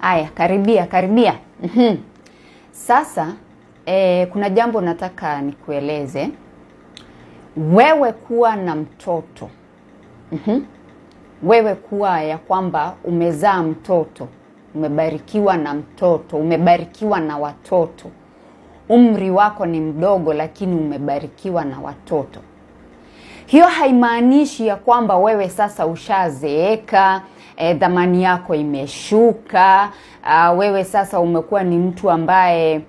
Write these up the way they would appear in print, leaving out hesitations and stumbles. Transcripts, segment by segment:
Aya, karibia. Sasa, kuna jambo nataka nikueleze. Wewe kuwa na mtoto. Wewe kuwa ya kwamba umezaa mtoto. Umebarikiwa na mtoto. Umebarikiwa na watoto. Umri wako ni mdogo lakini umebarikiwa na watoto. Hiyo haimaanishi ya kwamba wewe sasa ushazeeka, dhamani yako imeshuka, wewe sasa umekuwa ni mtu ambaye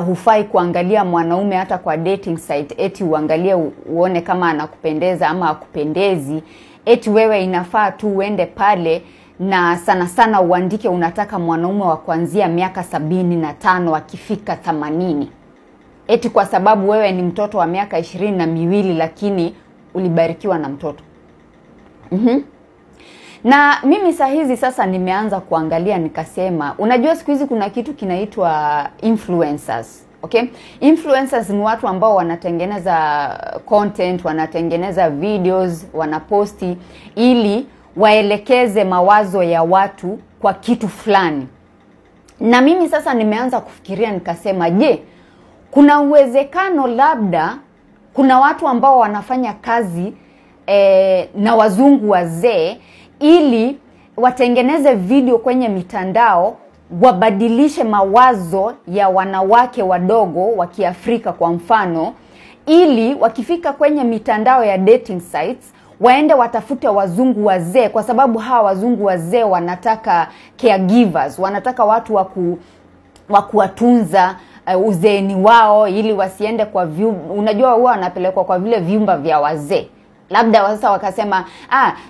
hufai kuangalia mwanaume hata kwa dating site, eti uangalie uone kama anakupendeza ama hakupendezi, eti wewe inafaa tu uende pale na sana sana uandike unataka mwanaume wa kuanzia miaka 75 akifika 80. Eti kwa sababu wewe ni mtoto wa miaka 22 lakini ulibarikiwa na mtoto. Na mimi saa hizi sasa nimeanza kuangalia nikasema, unajua siku hizi kuna kitu kinaitwa influencers. Okay? Influencers ni watu ambao wanatengeneza content, wanatengeneza videos, wanaposti ili waelekeze mawazo ya watu kwa kitu fulani. Na mimi sasa nimeanza kufikiria nikasema, je, kuna uwezekano labda kuna watu ambao wanafanya kazi na wazungu wazee ili watengeneze video kwenye mitandao, wabadilishe mawazo ya wanawake wadogo wa Kiafrika kwa mfano, ili wakifika kwenye mitandao ya dating sites waende watafute wazungu wazee, kwa sababu hawa wazungu wazee wanataka caregivers, wanataka watu wa kuwatunza uzeeni wao ili wasiende kwa unajua huwa wanapelekwa kwa vile vyumba vya wazee. Labda sasa wakasema,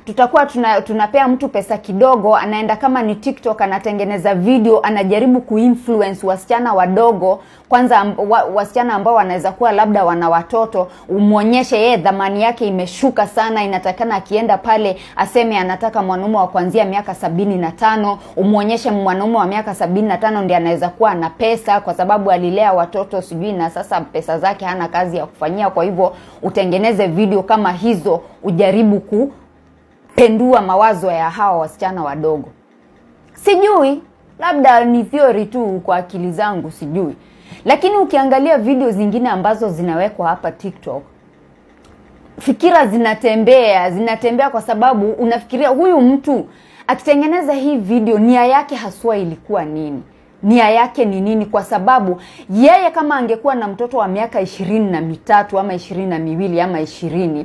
tutakuwa tunapea mtu pesa kidogo, anaenda kama ni TikTok, anatengeneza video, anajaribu kuinfluence wasichana wadogo, kwanza wasichana ambao wanaweza kuwa labda wana watoto, umuonyeshe yeye dhamani yake imeshuka sana, inatakana akienda pale aseme anataka mwanaume wa kuanzia miaka 75, umuonyeshe mwanaume wa miaka 75 ndiye anaweza kuwa na pesa kwa sababu alilea watoto sijui na sasa pesa zake hana kazi ya kufanyia, kwa hivyo utengeneze video kama hizo, ujaribu kupendua mawazo ya hawa wasichana wadogo. Sijui, labda ni theory tu kwa akili zangu, sijui. Lakini ukiangalia video zingine ambazo zinawekwa hapa TikTok, fikira zinatembea kwa sababu unafikiria huyu mtu akitengeneza hii video nia yake haswa ilikuwa nini? Nia yake ni nini? Kwa sababu yeye kama angekuwa na mtoto wa miaka 23 ama 22 ama 20,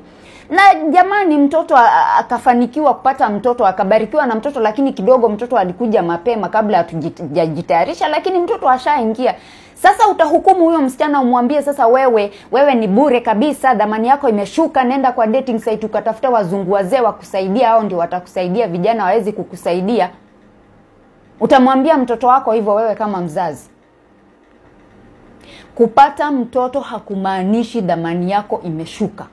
na jamani mtoto akafanikiwa kupata mtoto, akabarikiwa na mtoto, lakini kidogo mtoto alikuja mapema kabla hatujajitayarisha, lakini mtoto ashaingia. Sasa utahukumu huyo msichana umwambie sasa wewe ni bure kabisa, dhamani yako imeshuka, nenda kwa dating site ukatafuta wazungu wazee wakusaidia, hao ndio watakusaidia, vijana hawezi kukusaidia. Utamwambia mtoto wako hivyo wewe kama mzazi? Kupata mtoto hakumaanishi dhamani yako imeshuka.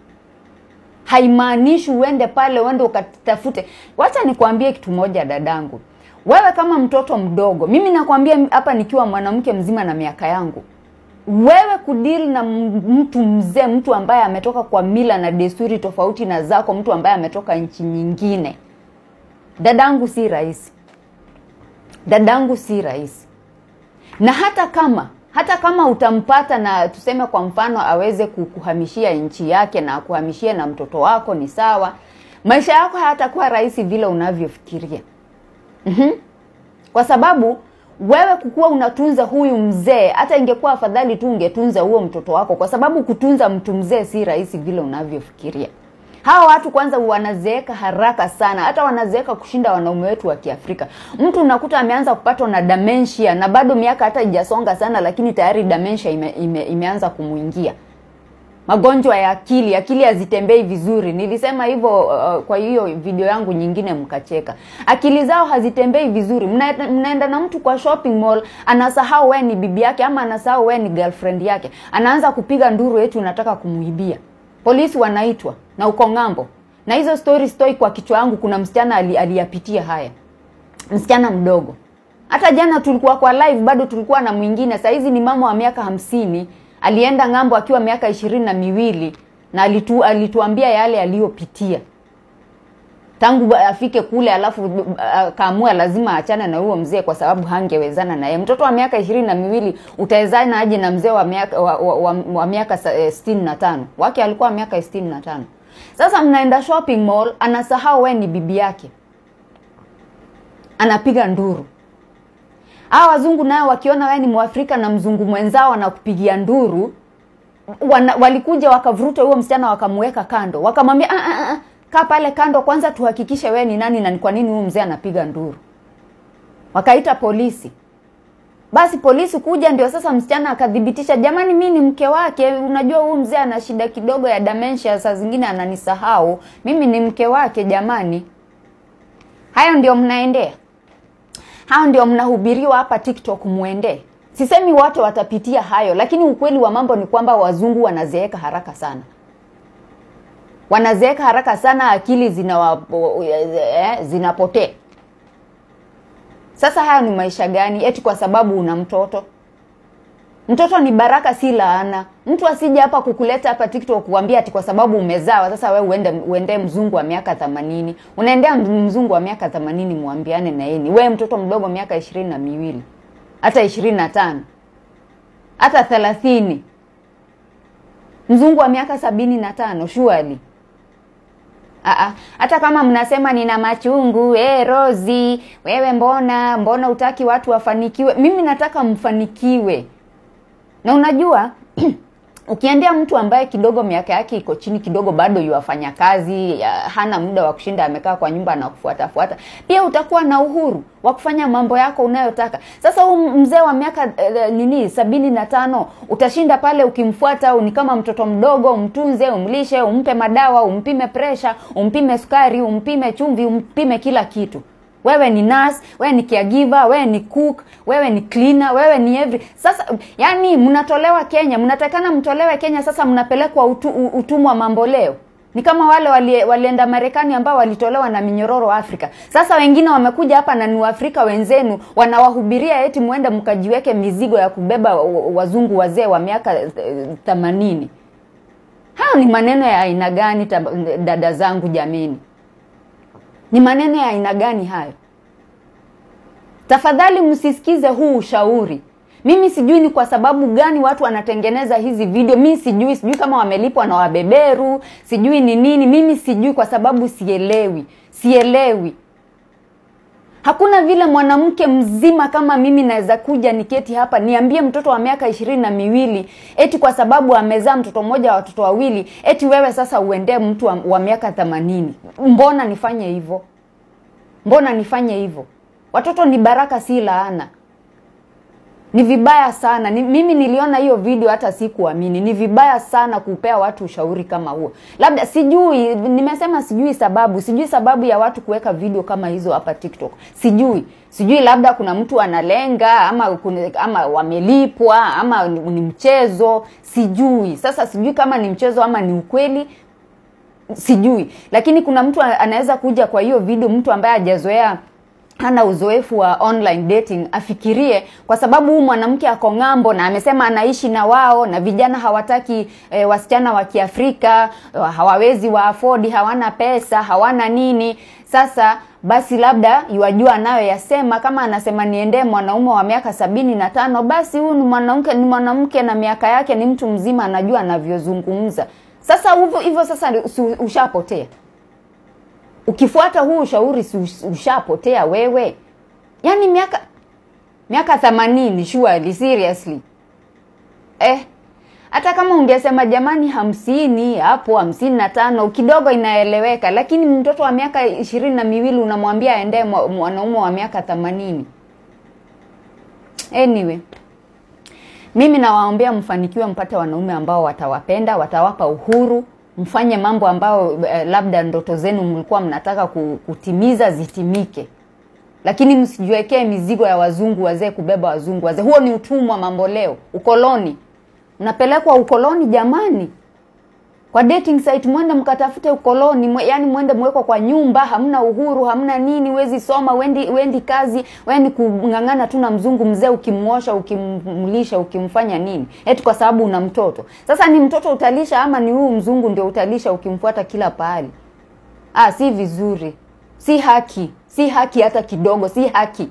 Haimaanishi uende pale uende ukatafute. Wacha nikwambie kitu moja dadangu. Wewe kama mtoto mdogo, mimi nakwambia hapa nikiwa mwanamke mzima na miaka yangu, wewe kudili na mtu mzee, mtu ambaye ametoka kwa mila na desturi tofauti na zako, mtu ambaye ametoka nchi nyingine, dadangu si rahisi. Dadangu si rahisi. Na hata kama utampata na tuseme kwa mfano aweze kukuhamishia nchi yake na kuhamishia na mtoto wako, ni sawa, maisha yako hayatakuwa rahisi vile unavyofikiria. Kwa sababu wewe kukuwa unatunza huyu mzee, hata ingekuwa afadhali tu ungetunza huo mtoto wako, kwa sababu kutunza mtu mzee si rahisi vile unavyofikiria. Hawa watu kwanza wanazeeka haraka sana, hata wanazeeka kushinda wanaume wetu wa Kiafrika. Mtu unakuta ameanza kupatwa na dementia na bado miaka hata haijasonga sana, lakini tayari dementia imeanza kumuingia. Magonjwa ya akili hazitembei vizuri. Nilisema hivyo kwa hiyo video yangu nyingine mkacheka. Akili zao hazitembei vizuri. Mnaenda na mtu kwa shopping mall, anasahau wewe ni bibi yake ama anasahau wewe ni girlfriend yake. Anaanza kupiga nduru eti unataka kumuibia. Polisi wanaitwa na uko ngambo. Na hizo story kwa kichwa yangu kuna msichana aliyapitia haya. Msichana mdogo. Hata jana tulikuwa kwa live bado tulikuwa na mwingine. Sasa hizi ni mama wa miaka 50, alienda ngambo akiwa miaka 22 na alituambia yale aliyopitia. tangu afike kule, alafu kaamua lazima aachane na huo mzee kwa sababu hangewezana naye. Mtoto wa miaka 22 utawezana aje na mzee wa miaka 65? Wake alikuwa miaka 65. Sasa mnaenda shopping mall, anasahau wewe ni bibi yake, anapiga nduru. Hawa wazungu nao wakiona wewe ni Mwafrika na mzungu mwenzao anakupigia nduru, walikuja wakavuruta huo msichana wakamweka kando, wakamwambia kaa pale kando kwanza tuhakikishe wewe ni nani na ni kwa nini huyu mzee anapiga nduru. Wakaita polisi. Basi polisi kuja, ndio sasa msichana akadhibitisha, jamani mimi ni mke wake, unajua huyu mzee ana shida kidogo ya dementia, saa zingine ananisahau, mimi ni mke wake jamani. Hayo ndio mnaendea. Hao ndio mnahubiriwa hapa TikTok muende. Sisemi wote watapitia hayo, lakini ukweli wa mambo ni kwamba wazungu wanazeeka haraka sana. Wanazeeka haraka sana, akili zinapotea. Sasa haya ni maisha gani? Eti kwa sababu una mtoto. Mtoto ni baraka, si laana. Mtu asije hapa kukuleta hapa TikTok kuambia ati kwa sababu umezaa sasa wewe uende mzungu wa miaka 80. Unaendea mzungu wa miaka 80 muambiane na yeye. Wewe mtoto mdogo miaka 22. Hata 25. Hata 30. Mzungu wa miaka 75 surely. Hata kama mnasema nina machungu, Rozi, wewe mbona utaki watu wafanikiwe? Mimi nataka mfanikiwe. Na unajua ukiendea mtu ambaye kidogo miaka yake iko chini kidogo, bado yuafanya kazi, hana muda wa kushinda amekaa kwa nyumba na kufuata, pia utakuwa na uhuru wa kufanya mambo yako unayotaka. Sasa huyu mzee wa miaka 75 utashinda pale ukimfuata, ni kama mtoto mdogo, umtunze, umlishe, umpe madawa, umpime pressure, umpime sukari, umpime chumvi, umpime kila kitu. Wewe ni nurse, wewe ni caregiver, wewe ni cook, wewe ni cleaner, wewe ni every. Sasa yani mnatolewa Kenya, mnatakana mtolewe Kenya, sasa mnapelekwa utumwa mambo leo. Ni kama wale walienda Marekani ambao walitolewa na minyororo Afrika. Sasa wengine wamekuja hapa na ni Waafrika wenzenu, wanawahubiria eti muende mkajiweke mizigo ya kubeba wazungu wazee wa miaka 80. Hao ni maneno ya aina gani dada zangu jamini? Ni maneno ya aina gani hayo? Tafadhali msisikize huu ushauri. Mimi sijui ni kwa sababu gani watu wanatengeneza hizi video. Mimi sijui kama wamelipwa na wabeberu, sijui ni nini. Mimi sijui kwa sababu sielewi. Hakuna vile mwanamke mzima kama mimi naweza kuja niketi hapa niambie mtoto wa miaka 22 eti kwa sababu amezaa mtoto mmoja wa watoto wawili eti wewe sasa uende mtu wa miaka 80. Mbona nifanye hivyo? Mbona nifanye hivyo? Watoto ni baraka, si laana. Ni vibaya sana. Mimi niliona hiyo video hata sikuamini. Ni vibaya sana kupea watu ushauri kama huo. Labda sijui, nimesema sijui sababu ya watu kuweka video kama hizo hapa TikTok. Sijui labda kuna mtu analenga ama wamelipwa ama ni mchezo, sijui. Sasa sijui kama ni mchezo ama ni ukweli, sijui. Lakini kuna mtu anaweza kuja kwa hiyo video, mtu ambaye hajazoea, hana uzoefu wa online dating, afikirie kwa sababu huyu mwanamke ako ngambo na amesema anaishi na wao na vijana hawataki wasichana wa Kiafrika, hawawezi wa afford, hawana pesa, hawana nini. Sasa basi labda yajua nayo yasema, kama anasema niende mwanaume wa miaka 75, basi huyu ni mwanamke na miaka yake ni mtu mzima, anajua anavyozungumza. Sasa hivyo sasa ushapotea. Ukifuata huu ushauri ushapotea wewe. Yaani miaka 80 surely, seriously. Hata kama ungesema jamani 50 hapo 55 kidogo inaeleweka, lakini mtoto wa miaka 22 unamwambia aende mwanaume wa miaka 80. Anyway, mimi nawaombea mfanikiwe, mpate wanaume ambao watawapenda, watawapa uhuru, mfanye mambo ambao labda ndoto zenu mlikuwa mnataka kutimiza zitimike. Lakini msijiwekee mizigo ya wazungu wazee, kubeba wazungu wazee. Huo ni utumwa mambo leo, ukoloni. Mnapelekwa ukoloni jamani. Kwa dating site mwende mkatafute ukoloni, yani mwende mwekwa kwa nyumba, hamna uhuru, hamna nini, huwezi soma, wendi kazi, wewe kungangana tu na mzungu mzee, ukimwosha, ukimlisha, ukimfanya nini? Eti kwa sababu una mtoto. Sasa ni mtoto utalisha ama ni huyu mzungu ndio utalisha ukimfuata kila pahali? Si vizuri. Si haki hata kidogo, si haki.